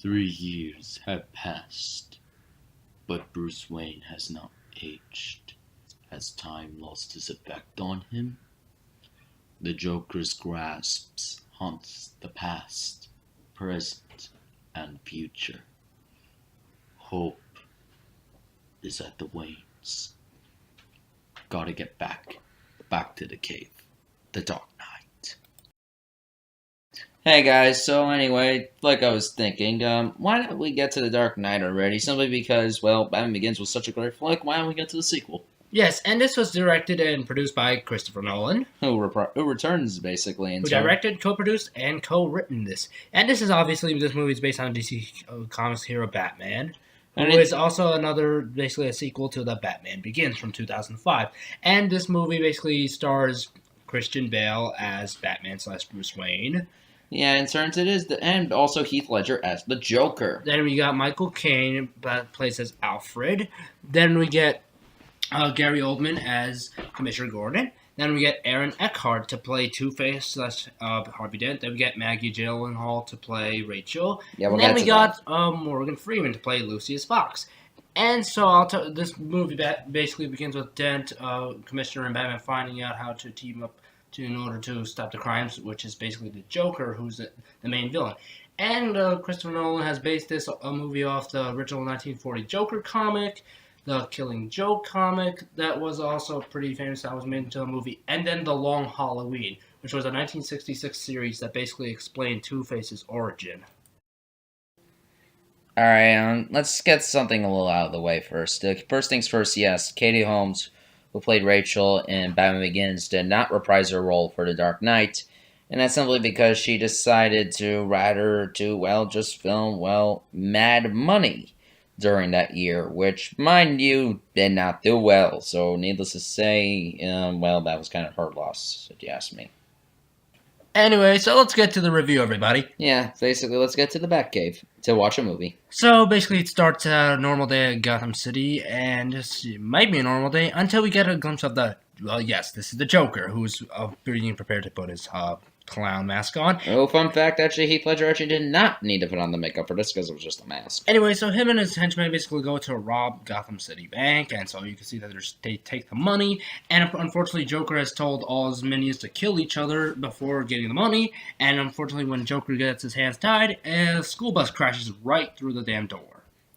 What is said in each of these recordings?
3 years have passed, but Bruce Wayne has not aged. Has time lost his effect on him? The Joker's grasp haunts the past, present, and future. Hope is at the Waynes. Gotta get back to the cave. The Dark Knight. Hey guys, so anyway, like I was thinking, why don't we get to The Dark Knight already? Simply because, well, Batman Begins was such a great flick, why don't we get to the sequel? Yes, and this was directed and produced by Christopher Nolan, Who returns, basically. who directed, co-produced, and co-written this. And this movie is based on DC Comics hero Batman, who is also basically a sequel to The Batman Begins from 2005. And this movie basically stars Christian Bale as Batman / Bruce Wayne. Yeah, in turns it is, and also Heath Ledger as the Joker. Then we got Michael Caine, that plays as Alfred. Then we get Gary Oldman as Commissioner Gordon. Then we get Aaron Eckhart to play Two-Face / Harvey Dent. Then we get Maggie Gyllenhaal to play Rachel. Yeah, and then we got Morgan Freeman to play Lucius Fox. And so this movie basically begins with Dent, Commissioner, and Batman finding out how to team up in order to stop the crimes, which is basically the Joker, who's the main villain. And Christopher Nolan has based this movie off the original 1940 Joker comic, the Killing Joke comic, that was also pretty famous, that was made into a movie, and then The Long Halloween, which was a 1966 series that basically explained Two-Face's origin. Alright, let's get something a little out of the way first. First things first, yes, Katie Holmes, who played Rachel in Batman Begins, did not reprise her role for The Dark Knight, and that's simply because she decided to just film, Mad Money during that year, which, mind you, did not do well, so needless to say, that was kind of her loss, if you ask me. Anyway, so let's get to the review, everybody. Yeah, basically, let's get to the Batcave to watch a movie. So, basically, it starts a normal day at Gotham City, and it might be a normal day until we get a glimpse of this is the Joker, who's being prepared to put his clown mask on. Oh, fun fact, actually, Heath Ledger did not need to put on the makeup for this because it was just a mask. Anyway, so him and his henchmen basically go to rob Gotham City Bank, and so you can see that they take the money, and unfortunately Joker has told all his minions to kill each other before getting the money, and unfortunately when Joker gets his hands tied, a school bus crashes right through the damn door.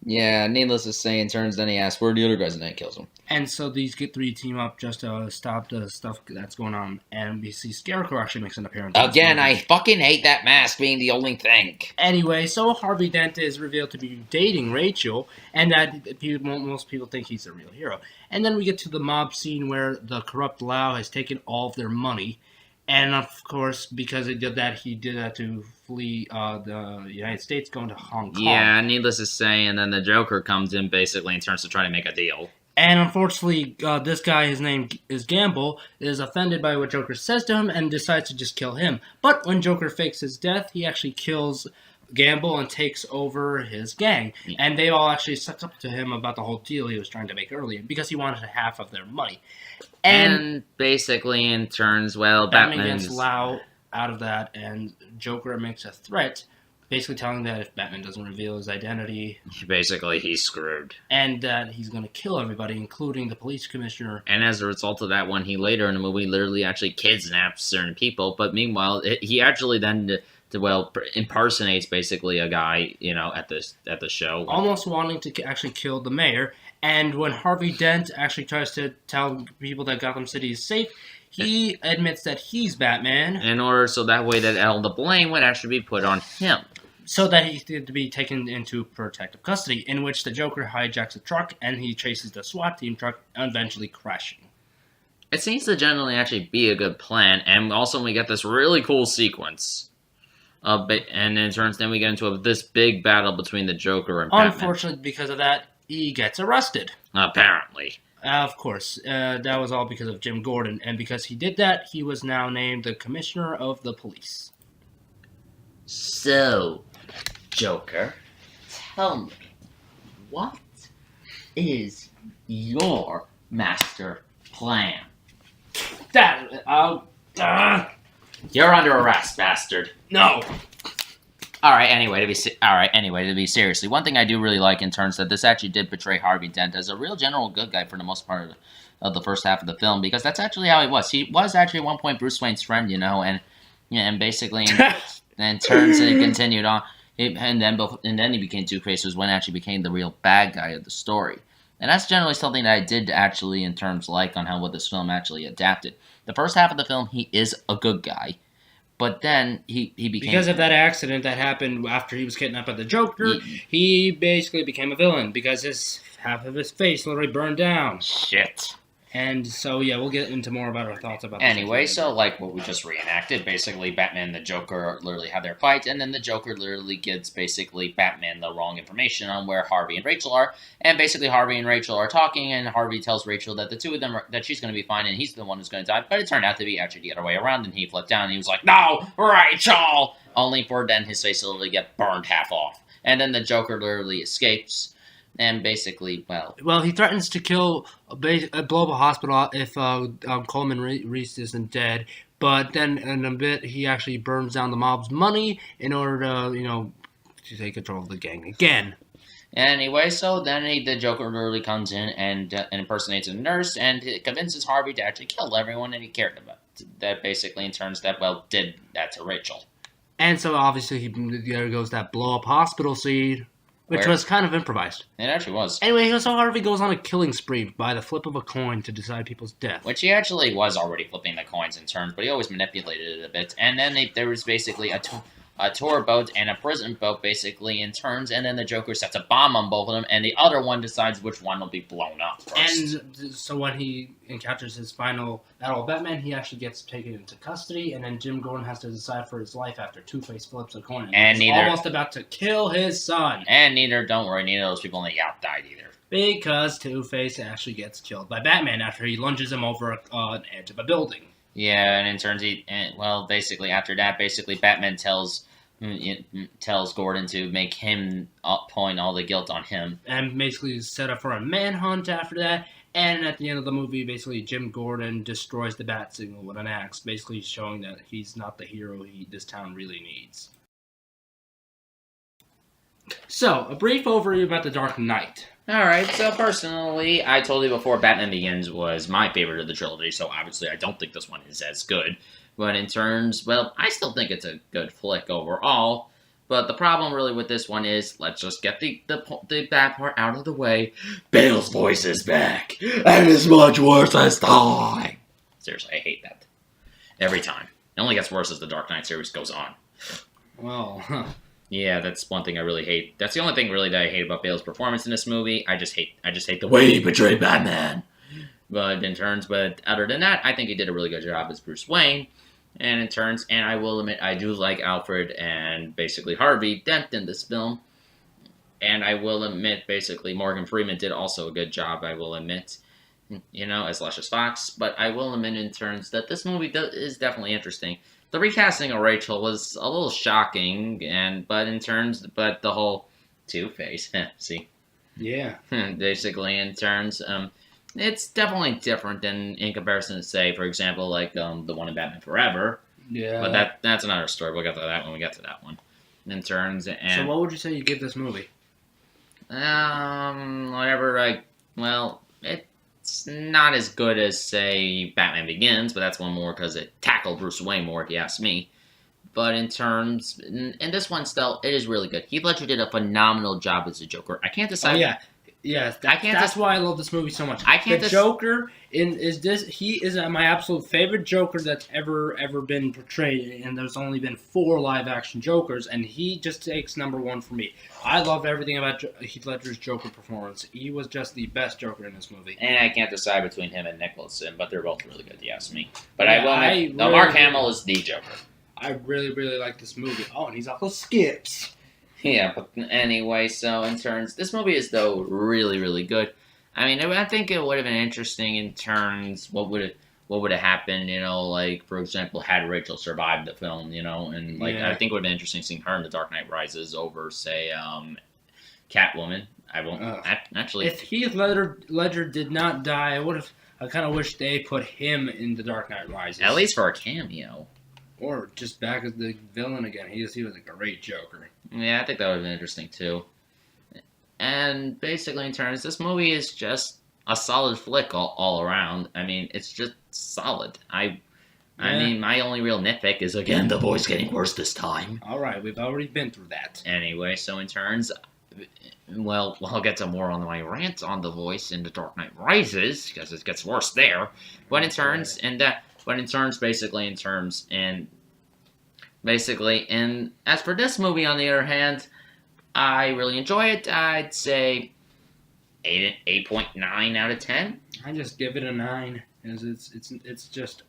Yeah, needless to say, in turns, then he asks where are the other guys, and then he kills them. And so these three team up just to stop the stuff that's going on, and we see Scarecrow actually makes an appearance. Again, I fucking hate that mask being the only thing. Anyway, so Harvey Dent is revealed to be dating Rachel, and that most people think he's the real hero. And then we get to the mob scene where the corrupt Lau has taken all of their money, and of course, because he did that to flee the United States, going to Hong Kong. Yeah, needless to say, and then the Joker comes in basically and turns to try to make a deal. And unfortunately, this guy, his name is Gamble, is offended by what Joker says to him and decides to just kill him. But when Joker fakes his death, he actually kills Gamble and takes over his gang. Yeah. And they all actually sucked up to him about the whole deal he was trying to make earlier because he wanted half of their money. And basically, in turns, Batman gets Lau out of that, and Joker makes a threat, basically telling that if Batman doesn't reveal his identity, basically he's screwed. And that he's going to kill everybody, including the police commissioner. And as a result of that, when he later in the movie literally actually kidnaps certain people, but meanwhile, he actually then impersonates basically a guy, at the show. Almost wanting to actually kill the mayor. And when Harvey Dent actually tries to tell people that Gotham City is safe, he admits that he's Batman. In order so that way that all the blame would actually be put on him. So that he's to be taken into protective custody, in which the Joker hijacks a truck and he chases the SWAT team truck, eventually crashing. It seems to generally actually be a good plan, and also we get this really cool sequence. And in turns, then we get into this big battle between the Joker and Batman. Unfortunately, because of that, he gets arrested. Apparently. Of course. That was all because of Jim Gordon, and because he did that, he was now named the Commissioner of the Police. So, Joker, tell me, what is your master plan? You're under arrest, bastard. No. All right. Anyway, to be seriously, one thing I do really like in terms that this actually did portray Harvey Dent as a real general good guy for the most part of the first half of the film, because that's actually how he was. He was actually at one point Bruce Wayne's friend, and basically and turns and it continued on, and then he became Two-Face, was when actually became the real bad guy of the story. And that's generally something that I did actually in terms like on how what this film actually adapted. The first half of the film, he is a good guy. But then he became... Because of that accident that happened after he was kidnapped by the Joker, he basically became a villain because half of his face literally burned down. Shit. And so, yeah, we'll get into more about our thoughts about this. Anyway, so like what we just reenacted, basically Batman and the Joker literally have their fight, and then the Joker literally gives basically Batman the wrong information on where Harvey and Rachel are, and basically Harvey and Rachel are talking, and Harvey tells Rachel that the two of them that she's going to be fine, and he's the one who's going to die, but it turned out to be actually the other way around, and he flipped down, and he was like, "No, Rachel!" Only for then his face to literally get burned half off, and then the Joker literally escapes. And basically, well, he threatens to blow up a hospital if Coleman Reese isn't dead. But then in a bit, he actually burns down the mob's money in order to, to take control of the gang again. Anyway, so then the Joker literally comes in and impersonates a nurse and convinces Harvey to actually kill everyone that he cared about. That basically in turns that, did that to Rachel. And so obviously there goes that blow up hospital scene. Which was kind of improvised. It actually was. Anyway, so Harvey goes on a killing spree by the flip of a coin to decide people's death. Which he actually was already flipping the coins in turns, but he always manipulated it a bit. And then there was basically a tour boat and a prison boat basically in turns, and then the Joker sets a bomb on both of them, and the other one decides which one will be blown up first. And so when he encounters his final battle with Batman, he actually gets taken into custody, and then Jim Gordon has to decide for his life after Two-Face flips a coin. And he's almost about to kill his son. And neither of those people in the yacht died either. Because Two-Face actually gets killed by Batman after he lunges him over an edge of a building. Yeah, and in turns, basically after that, Batman tells Gordon to make him point all the guilt on him. And basically set up for a manhunt after that. And at the end of the movie, basically Jim Gordon destroys the bat signal with an axe, basically showing that he's not the hero this town really needs. So, a brief overview about The Dark Knight. Alright, so personally, I told you before Batman Begins was my favorite of the trilogy, so obviously I don't think this one is as good. But in terms, I still think it's a good flick overall. But the problem really with this one is, let's just get the bad part out of the way. Bale's voice is back, and it's much worse this time. Seriously, I hate that. Every time. It only gets worse as the Dark Knight series goes on. Well, Yeah, that's one thing I really hate. That's the only thing really that I hate about Bale's performance in this movie. I just hate the way he portrayed Batman. But other than that, I think he did a really good job as Bruce Wayne. And I will admit, I do like Alfred and basically Harvey Dent in this film. And I will admit, basically, Morgan Freeman did also a good job, I will admit, as Luscious Fox. But I will admit in turns that this movie is definitely interesting. The recasting of Rachel was a little shocking, but the whole Two-Face, see? yeah. Basically, in turns, it's definitely different than in comparison to, say, for example, like the one in Batman Forever. Yeah. But that's another story. We'll get to that when we get to that one. In turns, and so what would you say you give this movie? It's not as good as, say, Batman Begins, but that's one more because it tackled Bruce Wayne more, if you ask me. But in this one still, it is really good. Heath Ledger did a phenomenal job as the Joker. I can't decide. Oh, yeah. Yes, that's why I love this movie so much. Joker he is my absolute favorite Joker that's ever been portrayed, and there's only been 4 live action Jokers, and he just takes number 1 for me. I love everything about Heath Ledger's Joker performance. He was just the best Joker in this movie. And I can't decide between him and Nicholson, but they're both really good, if you ask me. But yeah, Mark Hamill is the Joker. I really, really like this movie. Oh, and he's also Skips. Yeah, but anyway, so in turns, this movie is, though, really, really good. I mean, I think it would have been interesting in turns, what would have happened, like, for example, had Rachel survived the film, and, I think it would have been interesting seeing her in The Dark Knight Rises over, say, Catwoman. I won't, actually... If Heath Ledger did not die, I kind of wish they put him in The Dark Knight Rises. At least for a cameo. Or just back as the villain again. He was a great Joker. Yeah, I think that would have been interesting too. And basically, in terms, this movie is just a solid flick all around. I mean, it's just solid. I Yeah. mean, my only real nitpick is again the voice getting worse this time. All right, we've already been through that. Anyway, so in turns, well, I'll get to more on my rant on the voice in The Dark Knight Rises because it gets worse there. But in turns, and as for this movie, on the other hand, I really enjoy it. I'd say 8.9 out of 10. I just give it a 9, as it's just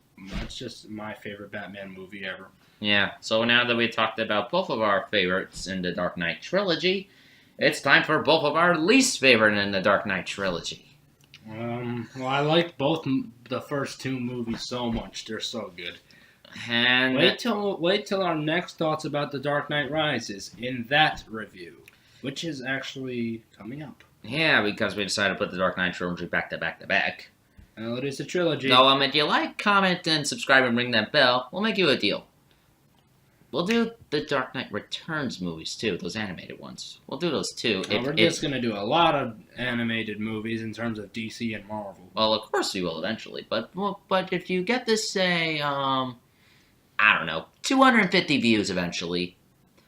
my favorite Batman movie ever. Yeah. So now that we talked about both of our favorites in the Dark Knight trilogy, it's time for both of our least favorite in the Dark Knight trilogy. Well, I like both the first two movies so much; they're so good. And Wait till our next thoughts about The Dark Knight Rises in that review, which is actually coming up. yeah, because we decided to put the Dark Knight trilogy back to back to back. Well, it is a trilogy. So, if you like, comment, and subscribe, and ring that bell, we'll make you a deal. We'll do the Dark Knight Returns movies too, those animated ones. We'll do those too. We're just gonna do a lot of animated movies in terms of DC and Marvel. Well, of course we will eventually, but if you get this, say, I don't know, 250 views eventually,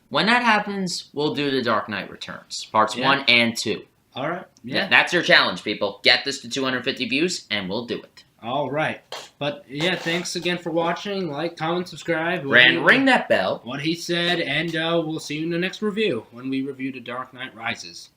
when that happens, we'll do the Dark Knight Returns, parts 1 and 2. All right. Yeah. That's your challenge, people. Get this to 250 views, and we'll do it. All right. But yeah, thanks again for watching. Like, comment, subscribe. Ring that bell. What he said, and we'll see you in the next review when we review The Dark Knight Rises.